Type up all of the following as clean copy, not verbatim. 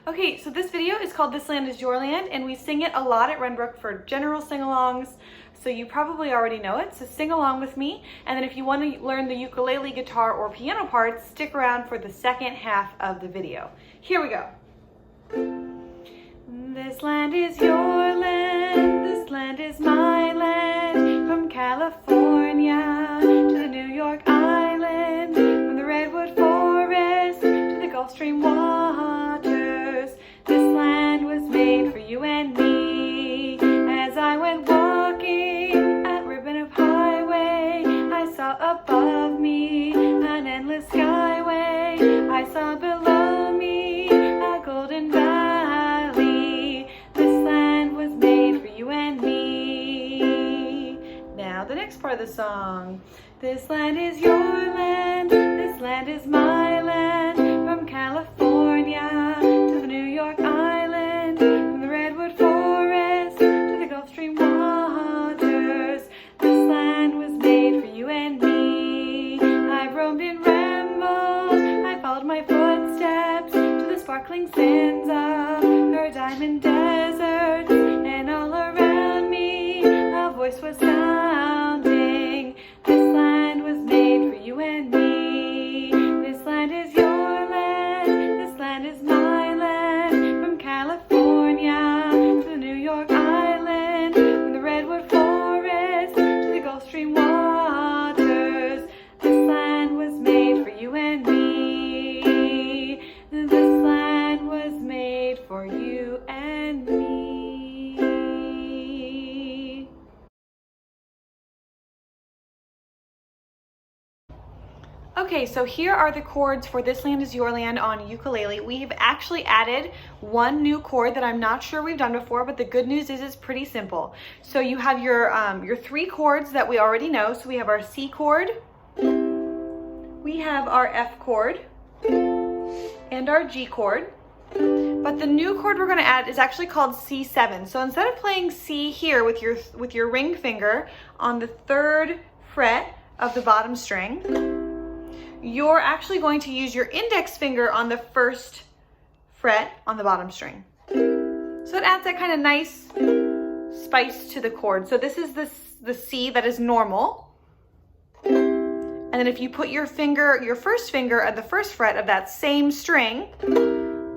Okay, so this video is called This Land Is Your Land, and we sing it a lot at Renbrook for general sing-alongs, so you probably already know it, so sing along with me. And then if you want to learn the ukulele, guitar, or piano parts, stick around for the second half of the video. Here we go. This land is your land, this land is my land, from California to the New York Island, from the Redwood Forest to the Gulf Stream waters. This land was made for you and me. As I went walking at Ribbon of Highway, I saw above me an endless skyway. I saw below me a golden valley. This land was made for you and me. Now the next part of the song. This land is your land, this land is my land, from California to the New York Island, from the Redwood Forest to the Gulf Stream waters. This land was made for you and me. I've roamed and rambled, I followed my footsteps to the sparkling sands of her diamond deserts, and all around me a voice was sounding. This land was made for you and me. This land is your land, this land is my land, from California to the New York Island, from the Redwood Forest to the Gulf Stream waters. This land was made for you and me. This land was made for you and me. Okay, so here are the chords for This Land Is Your Land on ukulele. We've actually added one new chord that I'm not sure we've done before, but the good news is it's pretty simple. So you have your three chords that we already know. So we have our C chord, we have our F chord, and our G chord. But the new chord we're going to add is actually called C7. So instead of playing C here with your ring finger on the 3rd fret of the bottom string, you're actually going to use your index finger on the 1st fret on the bottom string. So it adds that kind of nice spice to the chord. So this is the C that is normal. And then if you put your first finger at the 1st fret of that same string,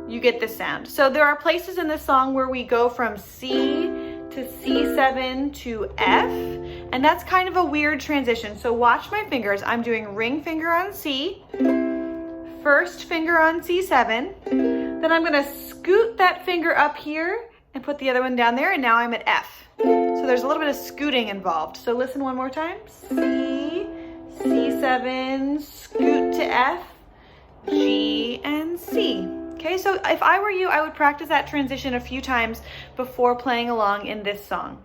you get this sound. So there are places in this song where we go from C to C7 to F, and that's kind of a weird transition. So watch my fingers. I'm doing ring finger on C, 1st finger on C7, then I'm gonna scoot that finger up here and put the other one down there, and now I'm at F. So there's a little bit of scooting involved. So listen one more time. C, C7, scoot to F, G, and C. Okay, so if I were you, I would practice that transition a few times before playing along in this song.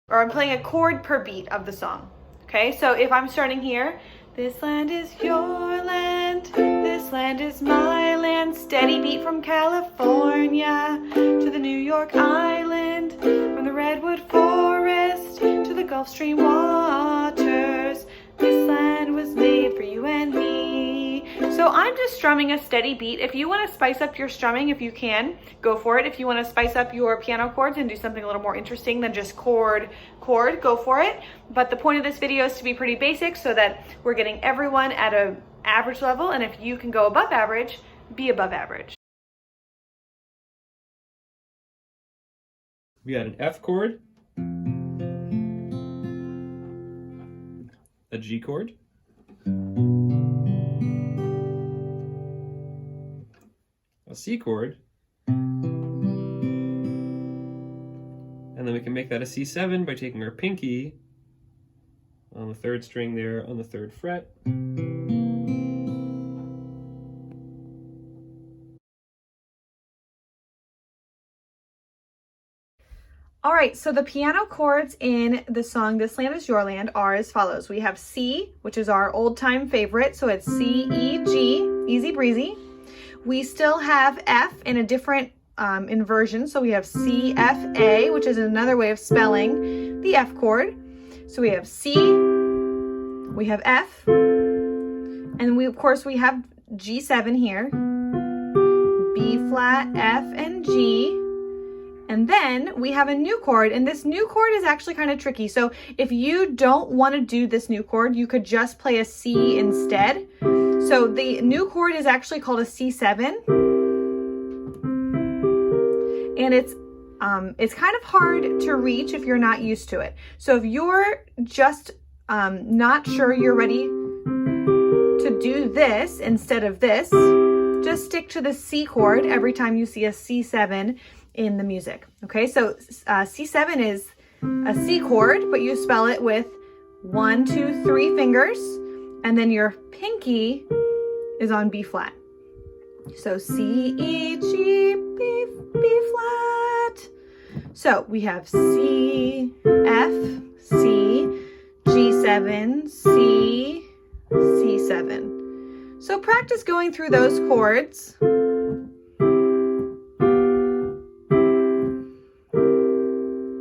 Or I'm playing a chord per beat of the song. Okay, so if I'm starting here, this land is your land, this land is my land, steady beat from California to the New York Island, from the Redwood Forest to the Gulf Stream waters. This land was made for you and me. So I'm just strumming a steady beat. If you want to spice up your strumming, if you can, go for it. If you want to spice up your piano chords and do something a little more interesting than just chord, go for it. But the point of this video is to be pretty basic so that we're getting everyone at an average level. And if you can go above average, be above average. We got an F chord, a G chord, a C chord, and then we can make that a C7 by taking our pinky on the 3rd string there on the 3rd fret. All right, so the piano chords in the song This Land Is Your Land are as follows. We have C, which is our old-time favorite, so it's C, E, G, easy breezy. We still have F in a different inversion, so we have C, F, A, which is another way of spelling the F chord. So we have C, we have F, and of course we have G7 here, B flat, F, and G. And then we have a new chord, and this new chord is actually kind of tricky. So if you don't want to do this new chord, you could just play a C instead. So the new chord is actually called a C7. And it's kind of hard to reach if you're not used to it. So if you're just not sure you're ready to do this instead of this, just stick to the C chord every time you see a C7 in the music. Okay, so C7 is a C chord, but you spell it with 1, 2, 3 fingers, and then your pinky is on B flat. So C, E, G, B flat. So we have C, F, C, G7, C, C7. So practice going through those chords.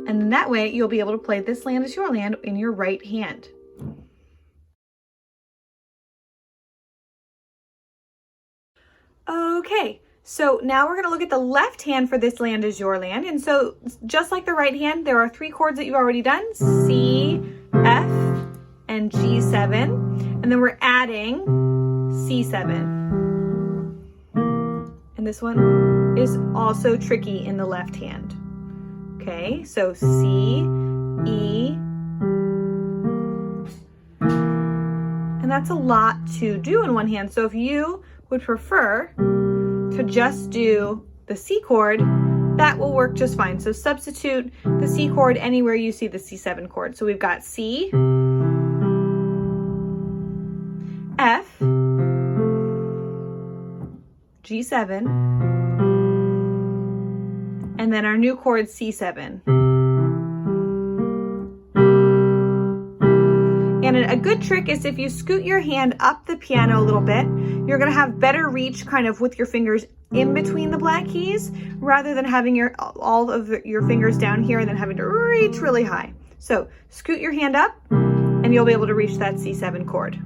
And that way you'll be able to play This Land Is Your Land in your right hand. Okay, so now we're going to look at the left hand for This Land Is Your Land. And so just like the right hand, there are 3 chords that you've already done, C, F, and G7. And then we're adding C7. And this one is also tricky in the left hand. Okay, so C, E, and that's a lot to do in one hand. So if you would prefer to just do the C chord, that will work just fine. So substitute the C chord anywhere you see the C7 chord. So we've got C, F, G7, and then our new chord C7. And a good trick is if you scoot your hand up the piano a little bit, you're going to have better reach kind of with your fingers in between the black keys rather than having all of your fingers down here and then having to reach really high. So scoot your hand up and you'll be able to reach that C7 chord.